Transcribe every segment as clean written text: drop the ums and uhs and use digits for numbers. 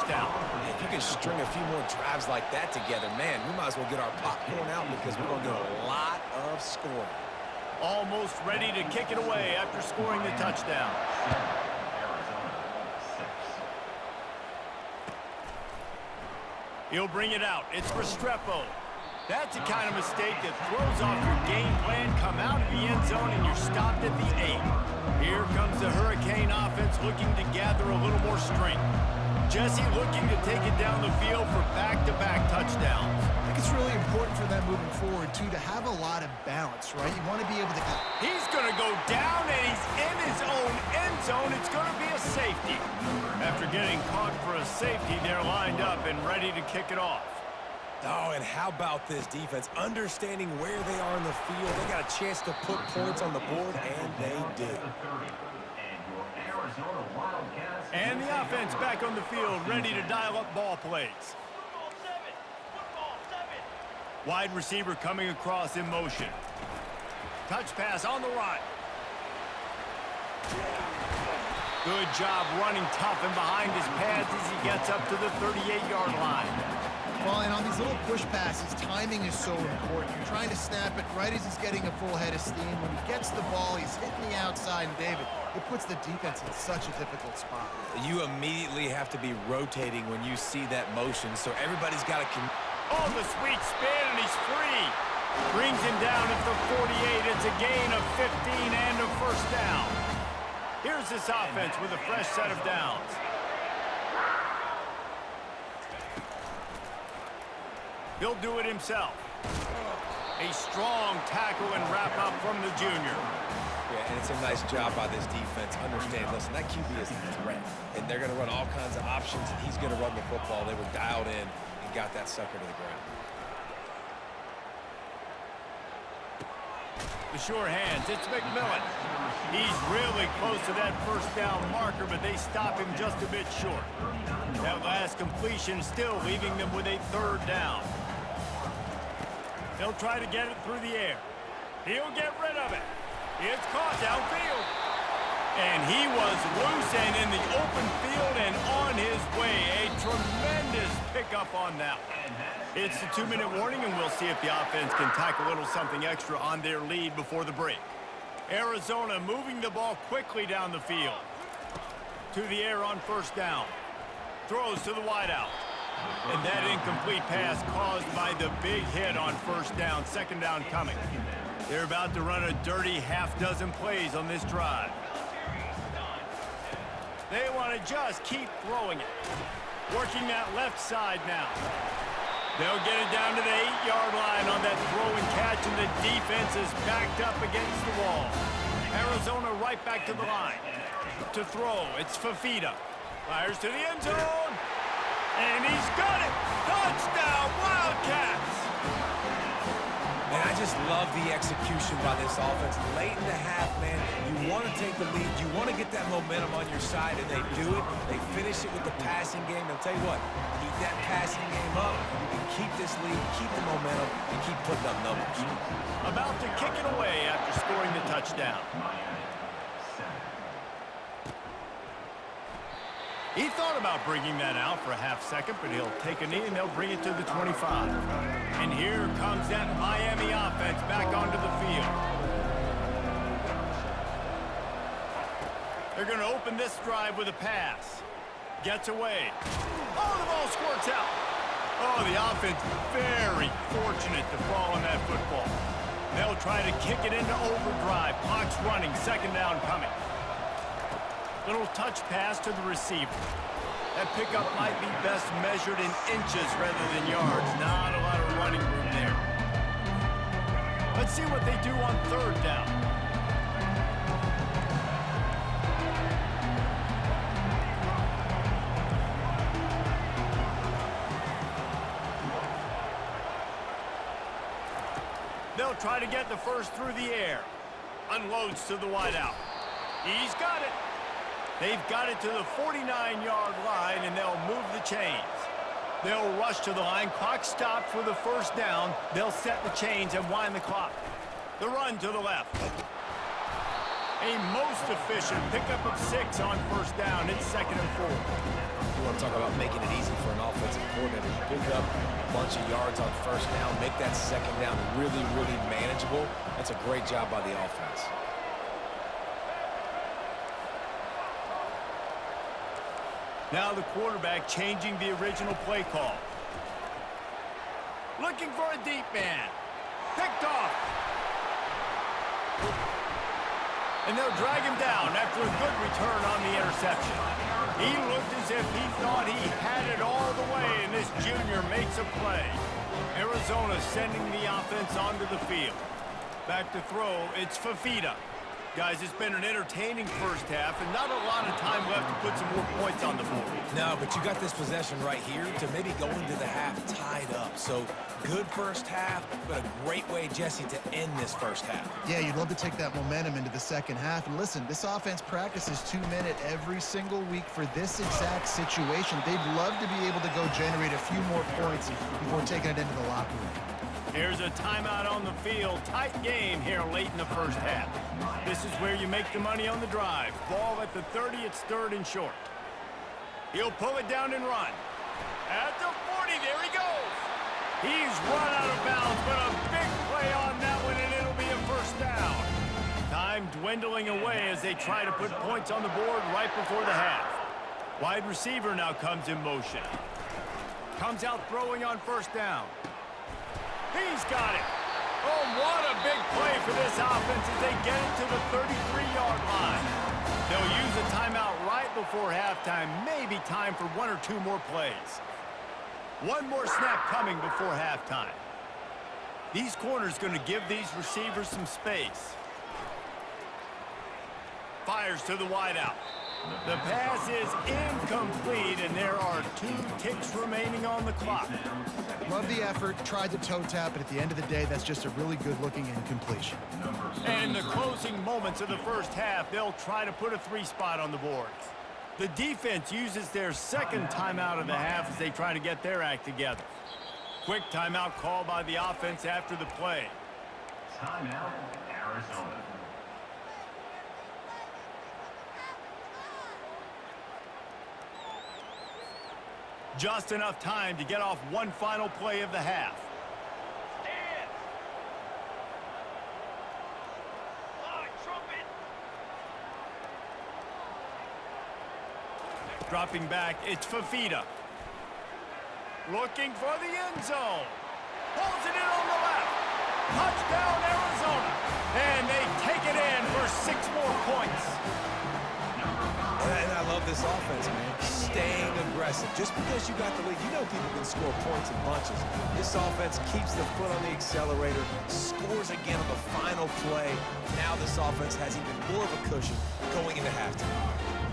touchdown. If you can string a few more drives like that together, man, we might as well get our popcorn out because we're going to get a lot of scoring. Almost ready to kick it away after scoring the touchdown. He'll bring it out. It's Restrepo. That's the kind of mistake that throws off your game plan. Come out of the end zone and you're stopped at the 8. Here comes the Hurricane offense looking to gather a little more strength. Jesse looking to take it down the field for back-to-back touchdowns. I think it's really important for them moving forward, too, to have a lot of balance, right? You want to be able to... He's going to go down, and he's in his own end zone. It's going to be a safety. After getting caught for a safety, they're lined up and ready to kick it off. Oh, and how about this defense? Understanding where they are in the field. They got a chance to put points on the board, and they do. And the offense back on the field, ready to dial up ball plays. Wide receiver coming across in motion. Touch pass on the run. Good job running tough and behind his pads as he gets up to the 38-yard line. Well, and on these little push passes, timing is so important. You're trying to snap it right as he's getting a full head of steam. When he gets the ball, he's hitting the outside, and David, it puts the defense in such a difficult spot. You immediately have to be rotating when you see that motion, so everybody's got to... Oh, the sweet spin, and he's free. Brings him down at the 48. It's a gain of 15 and a first down. Here's this offense with a fresh set of downs. He'll do it himself. A strong tackle and wrap up from the junior. Yeah, and it's a nice job by this defense. Understand, listen, that QB is a threat, and they're going to run all kinds of options, and he's going to run the football. They were dialed in and got that sucker to the ground. The sure hands, it's McMillan. He's really close to that first down marker, but they stop him just a bit short. That last completion still leaving them with a third down. They'll try to get it through the air. He'll get rid of it. It's caught downfield. And he was loose and in the open field and on his way. A tremendous pickup on that one. It's the 2-minute warning, and we'll see if the offense can tack a little something extra on their lead before the break. Arizona moving the ball quickly down the field. To the air on first down. Throws to the wideout. And that incomplete pass caused by the big hit on first down. Second down coming. They're about to run a dirty half-dozen plays on this drive. They want to just keep throwing it. Working that left side now. They'll get it down to the 8-yard line on that throw and catch, and the defense is backed up against the wall. Arizona right back to the line. To throw, it's Fafita. Fires to the end zone. And he's got it! Touchdown, Wildcats! And I just love the execution by this offense. Late in the half, man, you want to take the lead. You want to get that momentum on your side, and they do it. They finish it with the passing game. I'll tell you what, keep that passing game up. You can keep this lead, keep the momentum, and keep putting up numbers. About to kick it away after scoring the touchdown. He thought about bringing that out for a half second, but he'll take a knee and they'll bring it to the 25. And here comes that Miami offense back onto the field. They're going to open this drive with a pass. Gets away. Oh, the ball squirts out. Oh, the offense very fortunate to fall on that football. They'll try to kick it into overdrive. Clock's running, second down coming. Little touch pass to the receiver. That pickup might be best measured in inches rather than yards. Not a lot of running room there. Let's see what they do on third down. They'll try to get the first through the air. Unloads to the wideout. He's got it. They've got it to the 49-yard line, and they'll move the chains. They'll rush to the line. Clock stopped for the first down. They'll set the chains and wind the clock. The run to the left. A most efficient pickup of 6 on first down. It's 2nd and 4. You want to talk about making it easy for an offensive coordinator. You pick up a bunch of yards on first down, make that second down really, really manageable. That's a great job by the offense. Now the quarterback changing the original play call. Looking for a deep man. Picked off. And they'll drag him down after a good return on the interception. He looked as if he thought he had it all the way, and this junior makes a play. Arizona sending the offense onto the field. Back to throw, it's Fafita. Guys, it's been an entertaining first half, and not a lot of time left to put some more points on the board. No, but you got this possession right here to maybe go into the half tied up. So, good first half, but a great way, Jesse, to end this first half. Yeah, you'd love to take that momentum into the second half. And listen, this offense practices 2-minute every single week for this exact situation. They'd love to be able to go generate a few more points before taking it into the locker room. Here's a timeout on the field. Tight game here late in the first half. This is where you make the money on the drive. Ball at the 30, it's 3rd and short. He'll pull it down and run. At the 40, there he goes. He's run out of bounds, but a big play on that one, and it'll be a first down. Time dwindling away as they try to put points on the board right before the half. Wide receiver now comes in motion. Comes out throwing on first down. He's got it. Oh, what a big play for this offense as they get it to the 33-yard line. They'll use a timeout right before halftime. Maybe time for 1 or 2 more plays. One more snap coming before halftime. These corners going to give these receivers some space. Fires to the wideout. The pass is incomplete, and there are 2 ticks remaining on the clock. Love the effort, tried the toe tap, but at the end of the day, that's just a really good-looking incompletion. And in the closing moments of the first half, they'll try to put a 3 spot on the board. The defense uses their second timeout of the half as they try to get their act together. Quick timeout call by the offense after the play. Timeout, Arizona. Just enough time to get off one final play of the half. Dropping back, it's Fafita. Looking for the end zone. Pulls it in on the left. Touchdown, Arizona. And they take it in for 6 more points. And I love this offense, man. Staying aggressive. Just because you got the lead, you know people can score points in bunches. This offense keeps the foot on the accelerator, scores again on the final play. Now this offense has even more of a cushion going into halftime.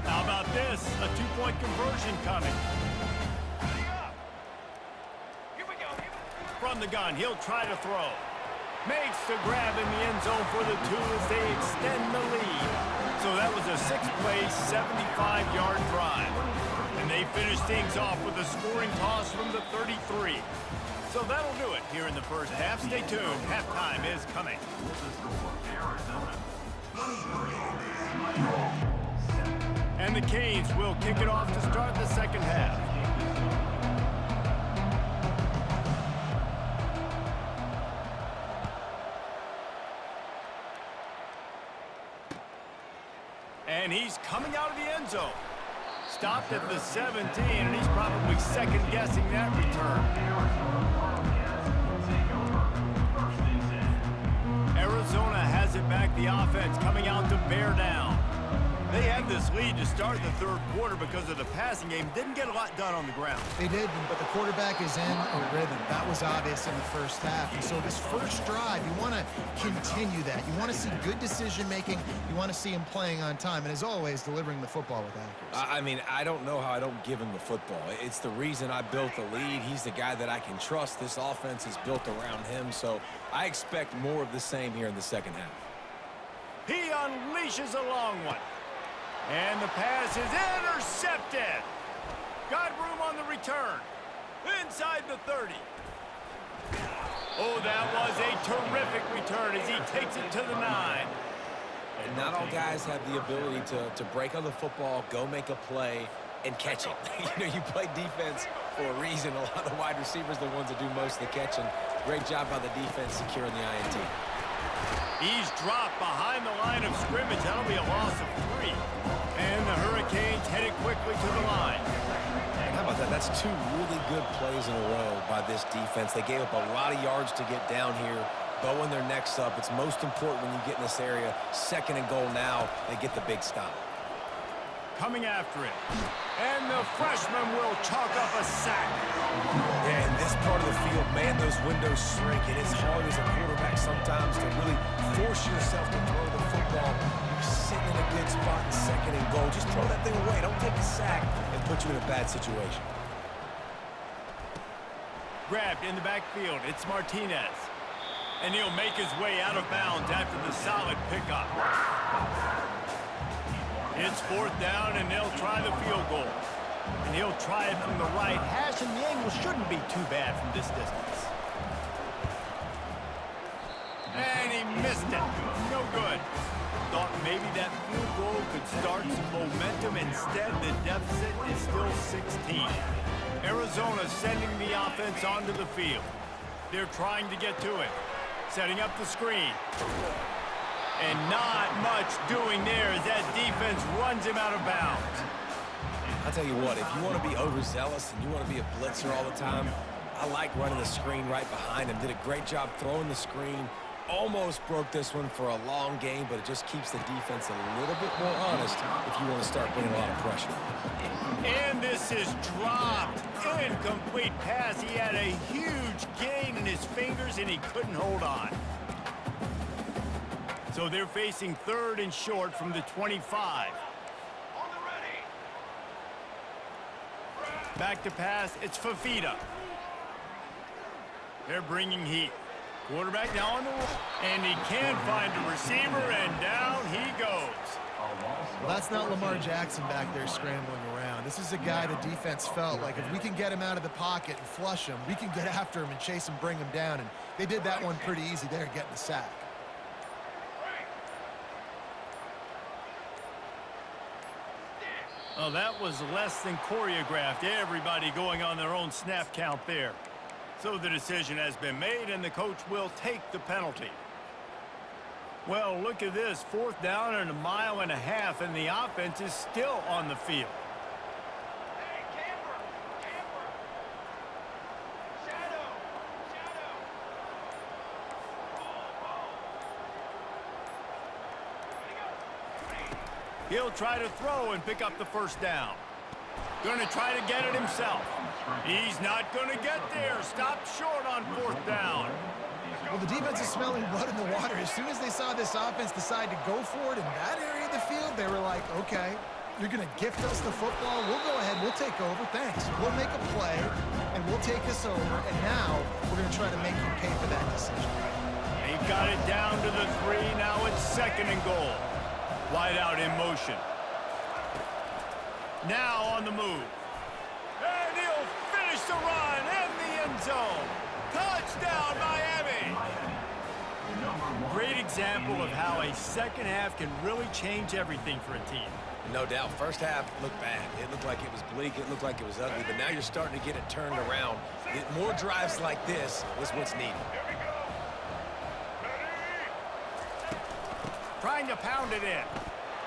How about this? A 2-point conversion coming. Here we go. From the gun, he'll try to throw. Makes the grab in the end zone for the 2 as they extend the lead. So that was a 6-play, 75-yard drive. And they finish things off with a scoring toss from the 33. So that'll do it here in the first half. Stay tuned. Halftime is coming. And the Canes will kick it off to start the second half. And he's coming out of the end zone. Stopped at the 17, and he's probably second-guessing that return. Arizona has it back, the offense coming out to bear down. They had this lead to start the third quarter because of the passing game. Didn't get a lot done on the ground. They did, but the quarterback is in a rhythm. That was obvious in the first half. And so this first drive, you want to continue that. You want to see good decision-making. You want to see him playing on time. And as always, delivering the football with accuracy. I mean, I don't know how I don't give him the football. It's the reason I built the lead. He's the guy that I can trust. This offense is built around him. So I expect more of the same here in the second half. He unleashes a long one. And the pass is intercepted. Got room on the return. Inside the 30. Oh, that was a terrific return as he takes it to the 9. And not all guys have the ability to break on the football, go make a play, and catch it. You play defense for a reason. A lot of the wide receivers are the ones that do most of the catching. Great job by the defense securing the INT. He's dropped behind the line of scrimmage. That'll be a loss of 3. And the Hurricanes headed quickly to the line. And how about that? That's 2 really good plays in a row by this defense. They gave up a lot of yards to get down here, bowing their necks up. It's most important when you get in this area. 2nd and goal now. They get the big stop. Coming after it. And the freshman will chalk up a sack. Yeah, in this part of the field, man, those windows shrink, and it's hard as a quarterback sometimes to really force yourself to throw the football. You're sitting in a good spot in 2nd and goal. Just throw that thing away. Don't take a sack and put you in a bad situation. Grabbed in the backfield. It's Martinez. And he'll make his way out of bounds after the solid pickup. It's 4th down, and they'll try the field goal. And he'll try it from the right hash, and the angle shouldn't be too bad from this distance. And he missed it. No good. Thought maybe that field goal could start some momentum. Instead, the deficit is still 16. Arizona sending the offense onto the field. They're trying to get to it. Setting up the screen. And not much doing there as that defense runs him out of bounds. I'll tell you what, if you want to be overzealous and you want to be a blitzer all the time, I like running the screen right behind him. Did a great job throwing the screen. Almost broke this one for a long game, but it just keeps the defense a little bit more honest if you want to start bringing a lot of pressure. And this is dropped. Incomplete pass. He had a huge gain in his fingers, and he couldn't hold on. So they're facing 3rd and short from the 25. Back to pass. It's Fafita. They're bringing heat. Quarterback now on the wall. And he can find a receiver, and down he goes. Well, that's not Lamar Jackson back there scrambling around. This is a guy the defense felt like if we can get him out of the pocket and flush him, we can get after him and chase him, bring him down. And they did that one pretty easy there, getting the sack. Oh, that was less than choreographed. Everybody going on their own snap count there. So the decision has been made, and the coach will take the penalty. Well, look at this. 4th down and 1.5 miles, and the offense is still on the field. He'll try to throw and pick up the 1st down. Going to try to get it himself. He's not going to get there. Stopped short on 4th down. Well, the defense is smelling blood in the water. As soon as they saw this offense decide to go for it in that area of the field, they were like, okay, you're going to gift us the football. We'll go ahead. We'll take over. Thanks. We'll make a play, and we'll take us over. And now we're going to try to make you pay for that decision. They've got it down to the 3. Now it's 2nd and goal. Wide out in motion. Now on the move. And he'll finish the run in the end zone. Touchdown, Miami! Great example of how a 2nd half can really change everything for a team. No doubt. 1st half looked bad. It looked like it was bleak. It looked like it was ugly. But now you're starting to get it turned around. More drives like this is what's needed. Trying to pound it in.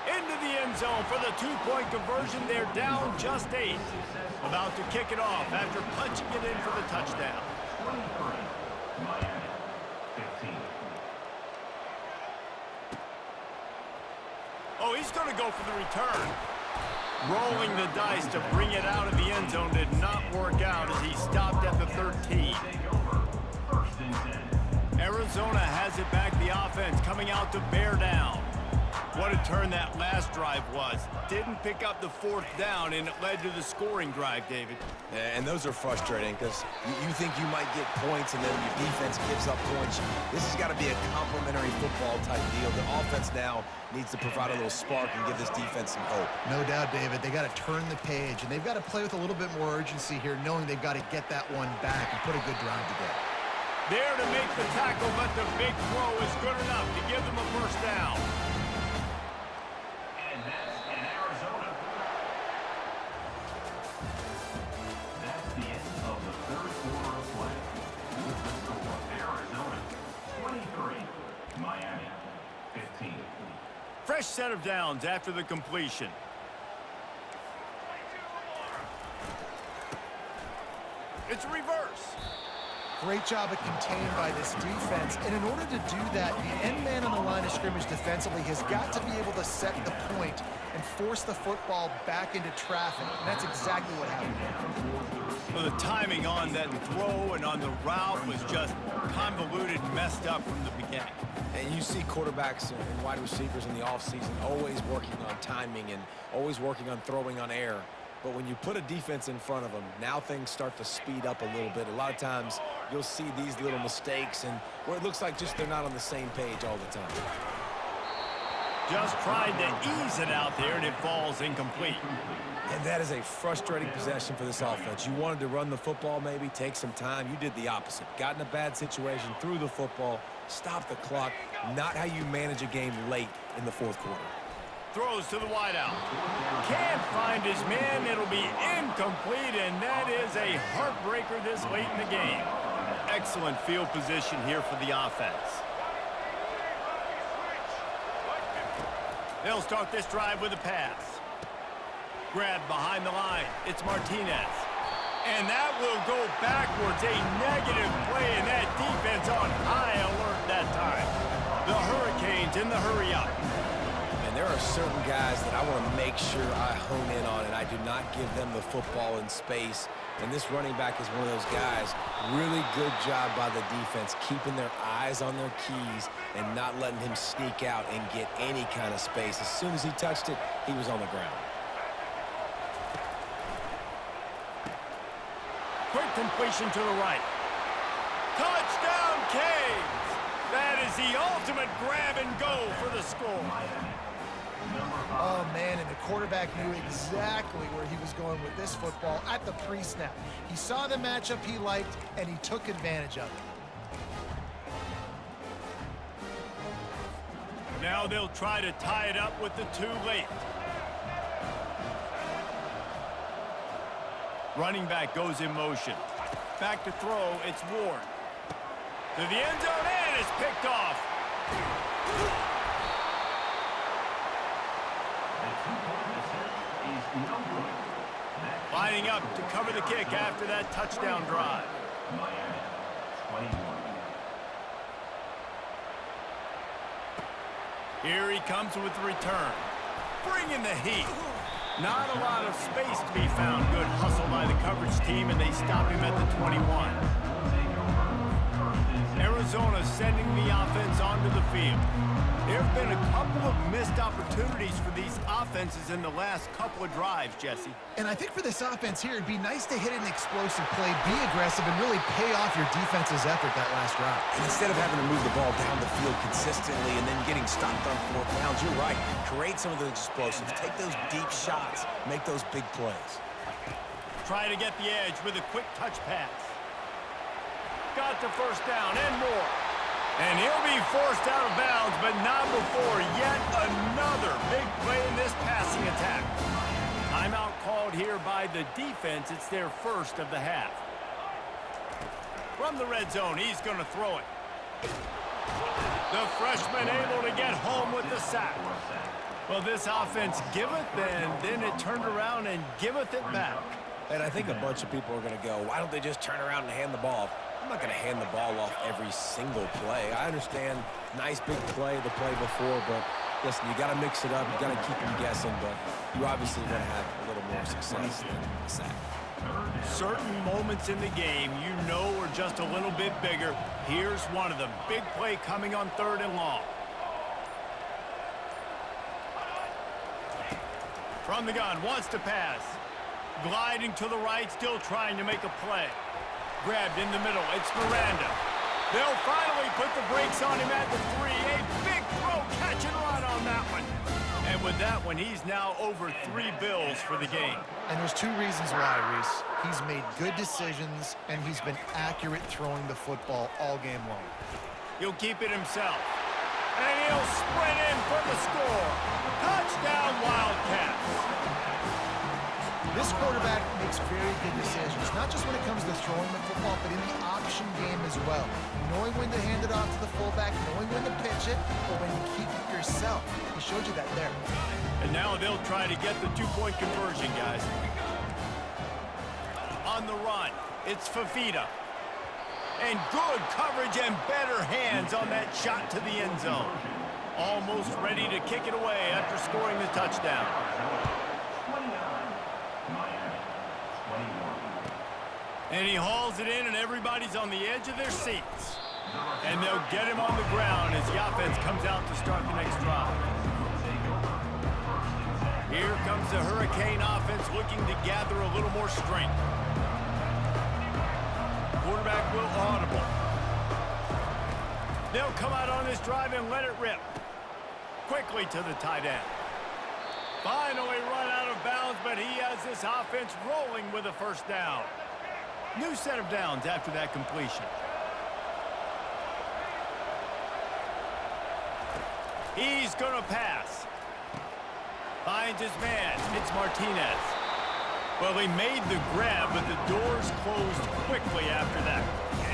Into the end zone for the 2-point conversion. They're down just 8. About to kick it off after punching it in for the touchdown. 23, Miami, 15. Oh, he's going to go for the return. Rolling the dice to bring it out of the end zone did not work out as he stopped at the 13. Arizona has it back. The offense coming out to bear down. What a turn that last drive was. Didn't pick up the 4th down, and it led to the scoring drive, David. Yeah, and those are frustrating because you think you might get points and then your defense gives up points. This has got to be a complementary football type deal. The offense now needs to provide a little spark and give this defense some hope. No doubt, David. They got to turn the page, and they've got to play with a little bit more urgency here, knowing they've got to get that one back and put a good drive together. There to make the tackle, but the big throw is good enough to give them a 1st down. Fresh set of downs after the completion. It's a reverse. Great job of contained by this defense. And in order to do that, the end man on the line of scrimmage defensively has got to be able to set the point and force the football back into traffic. And that's exactly what happened. Well, the timing on that throw and on the route was just convoluted, messed up from the beginning. And you see quarterbacks and wide receivers in the offseason always working on timing and always working on throwing on air. But when you put a defense in front of them, now things start to speed up a little bit. A lot of times you'll see these little mistakes and where it looks like just they're not on the same page all the time. Just tried to ease it out there, and it falls incomplete. And that is a frustrating possession for this offense. You wanted to run the football, maybe take some time. You did the opposite. Got in a bad situation, threw the football, stopped the clock. Not how you manage a game late in the fourth quarter. Throws to the wideout. Can't find his man. It'll be incomplete, and that is a heartbreaker this late in the game. Excellent field position here for the offense. They'll start this drive with a pass. Grab behind the line. It's Martinez. And that will go backwards. A negative play, and that defense on high alert that time. The Hurricanes in the hurry-up. There are certain guys that I want to make sure I hone in on, and I do not give them the football in space. And this running back is one of those guys. Really good job by the defense, keeping their eyes on their keys and not letting him sneak out and get any kind of space. As soon as he touched it, he was on the ground. Quick completion to the right. Touchdown, Canes! That is the ultimate grab and go for the score. Oh, man, and the quarterback knew exactly where he was going with this football at the pre-snap. He saw the matchup he liked, and he took advantage of it. Now they'll try to tie it up with the too late. Running back goes in motion. Back to throw, it's Ward. To the end zone, and it's picked off. Lining up to cover the kick after that touchdown drive. Here he comes with the return. Bringing the heat. Not a lot of space to be found. Good hustle by the coverage team, and they stop him at the 21. Arizona sending the offense onto the field. There have been a couple of missed opportunities for these offenses in the last couple of drives, Jesse. And I think for this offense here, it'd be nice to hit an explosive play, be aggressive, and really pay off your defense's effort that last drive. And instead of having to move the ball down the field consistently and then getting stopped on fourth downs, you're right. Create some of those explosives. Take those deep shots. Make those big plays. Try to get the edge with a quick touch pass. Got the first down and more. And he'll be forced out of bounds, but not before yet another big play in this passing attack. Timeout called here by the defense. It's their first of the half. From the red zone, he's going to throw it. The freshman able to get home with the sack. Well, this offense giveth, and then it turned around and giveth it back. And I think a bunch of people are going to go, why don't they just turn around and hand the ball off? I'm not going to hand the ball off every single play. I understand nice big play the play before, but listen, you got to mix it up. You got to keep them guessing, but you obviously want to have a little more success than a sack. Certain moments in the game you know are just a little bit bigger. Here's one of them. Big play coming on 3rd and long. From the gun, wants to pass. Gliding to the right, still trying to make a play. Grabbed in the middle, it's Miranda. They'll finally put the brakes on him at the 3. A big throw, catch and run on that one. And with that one, he's now over 3 bills for the game. And there's 2 reasons why, Reese. He's made good decisions, and he's been accurate throwing the football all game long. He'll keep it himself. And he'll sprint in for the score. Touchdown, Wildcats. This quarterback makes very good decisions, not just when it comes to throwing the football, but in the option game as well. Knowing when to hand it off to the fullback, knowing when to pitch it, or when to keep it yourself. He showed you that there. And now they'll try to get the two-point conversion, guys. On the run, it's Fafita. And good coverage and better hands on that shot to the end zone. Almost ready to kick it away after scoring the touchdown. 29, Miami, 21. And he hauls it in, and everybody's on the edge of their seats. And they'll get him on the ground as the offense comes out to start the next drive. Here comes the Hurricane offense looking to gather a little more strength. Quarterback will audible. They'll come out on this drive and let it rip. Quickly to the tight end. Finally run out of bounds, but he has this offense rolling with a first down. New set of downs after that completion. He's going to pass. Finds his man. It's Martinez. Well, he made the grab, but the doors closed quickly after that.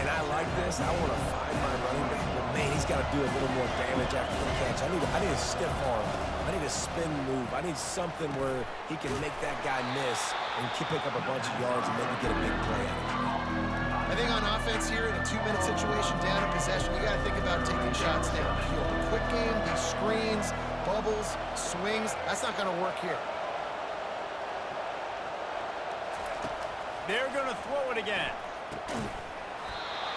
And I like this. I want to find my running back. But, man, he's got to do a little more damage after the catch. I need a stiff arm. I need a spin move. I need something where he can make that guy miss and pick up a bunch of yards and maybe get a big play out of it. I think on offense here, in a 2-minute situation, down in possession, you got to think about taking shots downfield. The quick game, these screens, bubbles, swings, that's not going to work here. They're going to throw it again.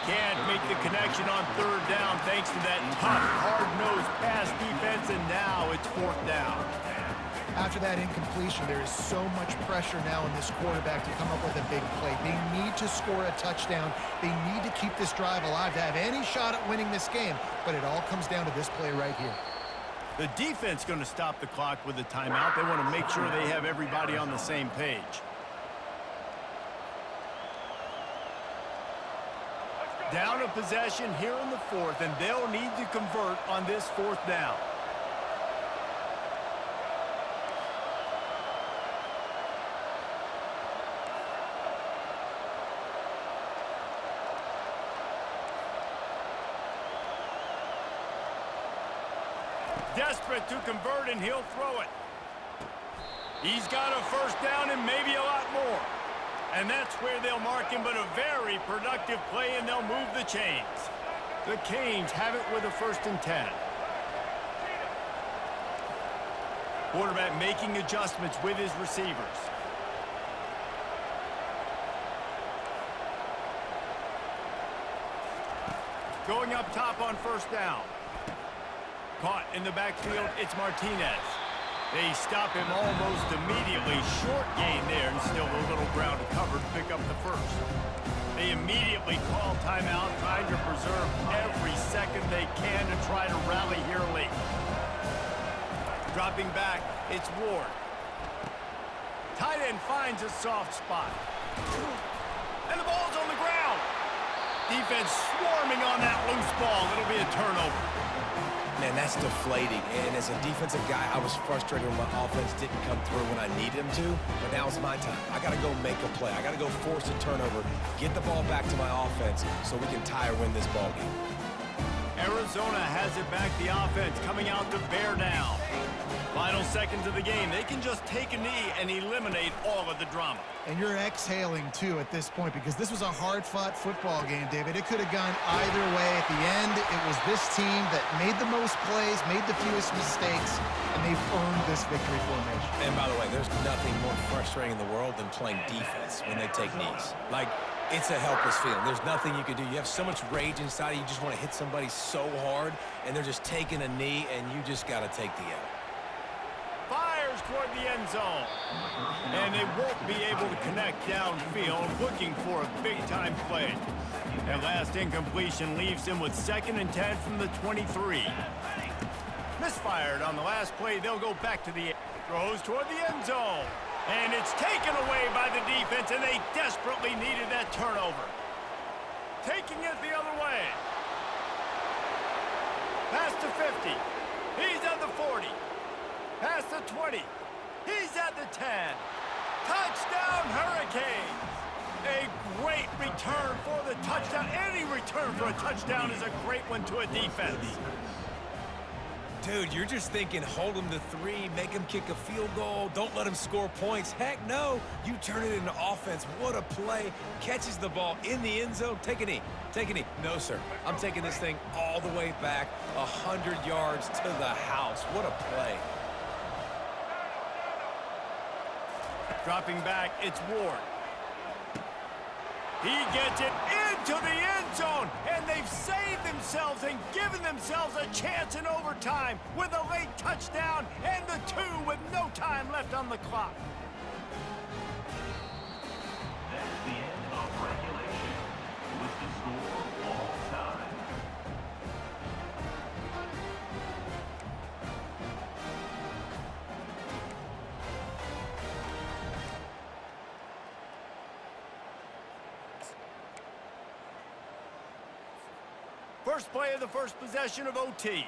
Can't make the connection on third down thanks to that tough, hard-nosed pass defense, and now it's fourth down. After that incompletion, there is so much pressure now on this quarterback to come up with a big play. They need to score a touchdown. They need to keep this drive alive to have any shot at winning this game, but it all comes down to this play right here. The defense going to stop the clock with a timeout. They want to make sure they have everybody on the same page. Down a possession here in the fourth, and they'll need to convert on this fourth down. Desperate to convert, and he'll throw it. He's got a first down and maybe a lot more. And that's where they'll mark him, but a very productive play, and they'll move the chains. The Canes have it with a 1st and 10. Quarterback making adjustments with his receivers. Going up top on first down. Caught in the backfield, it's Martinez. They stop him almost immediately. Short gain there, and still a little ground to cover to pick up the first. They immediately call timeout, trying to preserve every second they can to try to rally here late. Dropping back, it's Ward. Tight end finds a soft spot. And the ball's on the ground. Defense swarming on that loose ball. It'll be a turnover. Man, that's deflating. And as a defensive guy, I was frustrated when my offense didn't come through when I needed him to. But now it's my time. I got to go make a play. I got to go force a turnover, get the ball back to my offense so we can tie or win this ball game. Arizona has it back, the offense coming out to bear down. Final seconds of the game. They can just take a knee and eliminate all of the drama. And you're exhaling, too, at this point, because this was a hard-fought football game, David. It could have gone either way. At the end, it was this team that made the most plays, made the fewest mistakes, and they've earned this victory formation. And by the way, there's nothing more frustrating in the world than playing defense when they take knees. Like, it's a helpless feeling. There's nothing you can do. You have so much rage inside you just want to hit somebody so hard, and they're just taking a knee, and you just got to take the L. Fires toward the end zone. And they won't be able to connect downfield, looking for a big-time play. That last incompletion leaves him with 2nd and 10 from the 23. Misfired on the last play. They'll go back to the throws toward the end zone. And it's taken away by the defense, and they desperately needed that turnover. Taking it the other way. Pass to 50. He's at the 40. Past the 20. He's at the 10. Touchdown, Hurricanes! A great return for the touchdown. Any return for a touchdown is a great one to a defense. Dude, you're just thinking hold him to 3, make him kick a field goal, don't let him score points. Heck no, you turn it into offense. What a play. Catches the ball in the end zone. Take a knee. Take a knee. No, sir. I'm taking this thing all the way back 100 yards to the house. What a play. Dropping back, it's Ward. He gets it into the end zone, and they've saved themselves and given themselves a chance in overtime with a late touchdown and the 2 with no time left on the clock. That's the end of regulation, with the score all time. First play of the first possession of OT.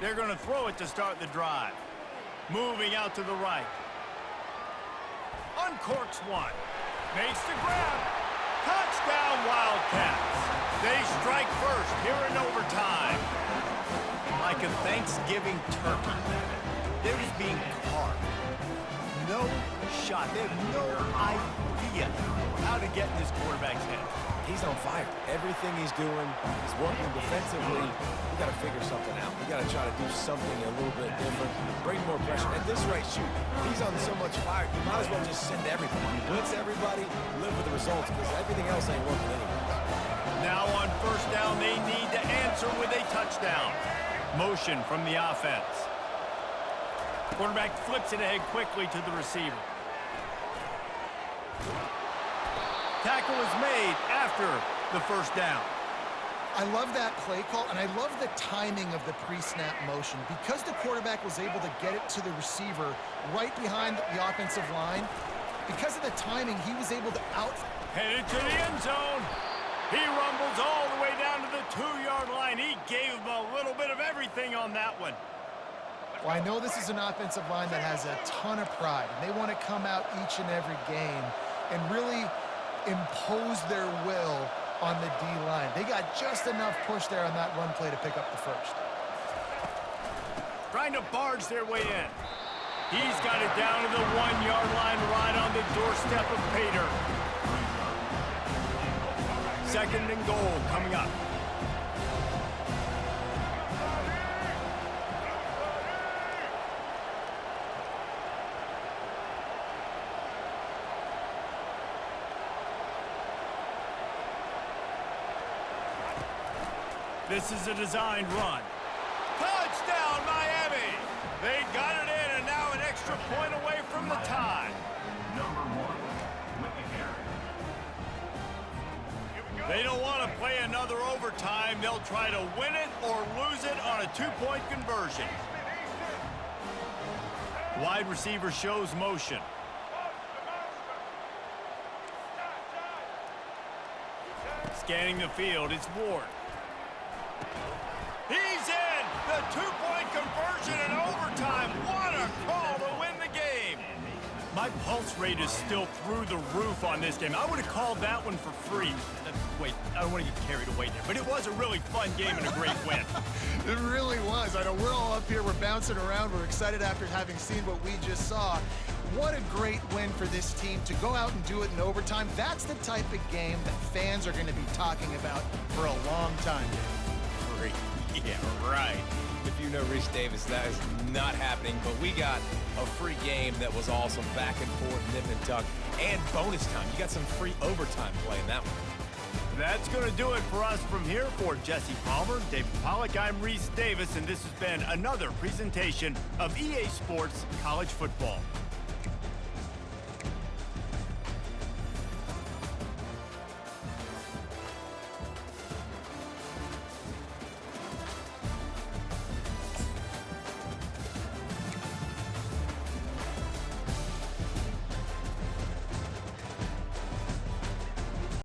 They're going to throw it to start the drive. Moving out to the right. Uncorks one. Makes the grab. Touchdown, Wildcats. They strike first here in overtime. Like a Thanksgiving turkey. They're just being carved. No shot. They have no idea how to get in this quarterback's head. He's on fire. Everything he's doing is working defensively. We got to figure something out. We got to try to do something a little bit different. Bring more pressure. At this rate, shoot, he's on so much fire. You might as well just send everybody. Blitz everybody, live with the results, because everything else ain't working anyway. Now on first down, they need to answer with a touchdown. Motion from the offense. Quarterback flips it ahead quickly to the receiver. Tackle is made after the first down. I love that play call, and I love the timing of the pre-snap motion. Because the quarterback was able to get it to the receiver right behind the offensive line, because of the timing, he was able to Headed to the end zone. He rumbles all the way down to the 2-yard line. He gave him a little bit of everything on that one. Well, I know this is an offensive line that has a ton of pride, and they want to come out each and every game and really impose their will on the D-line. They got just enough push there on that run play to pick up the first. Trying to barge their way in. He's got it down to the 1-yard line right on the doorstep of Pater. Second and goal coming up. This is a designed run. Touchdown, Miami! They got it in, and now an extra point away from the tie. Number 1 with the carry. They don't want to play another overtime. They'll try to win it or lose it on a 2-point conversion. Wide receiver shows motion. Scanning the field, it's Ward. He's in! The 2-point conversion in overtime. What a call to win the game! My pulse rate is still through the roof on this game. I would have called that one for free. Wait, I don't want to get carried away there, but it was a really fun game and a great win. It really was. I know we're all up here, we're bouncing around, we're excited after having seen what we just saw. What a great win for this team to go out and do it in overtime. That's the type of game that fans are going to be talking about for a long time. Free. Yeah, right. If you know Rich Davis, that is not happening, but we got a free game that was awesome, back and forth, nip and tuck, and bonus time. You got some free overtime play in that one. That's going to do it for us from here. For Jesse Palmer, David Pollack, I'm Reese Davis, and this has been another presentation of EA Sports College Football.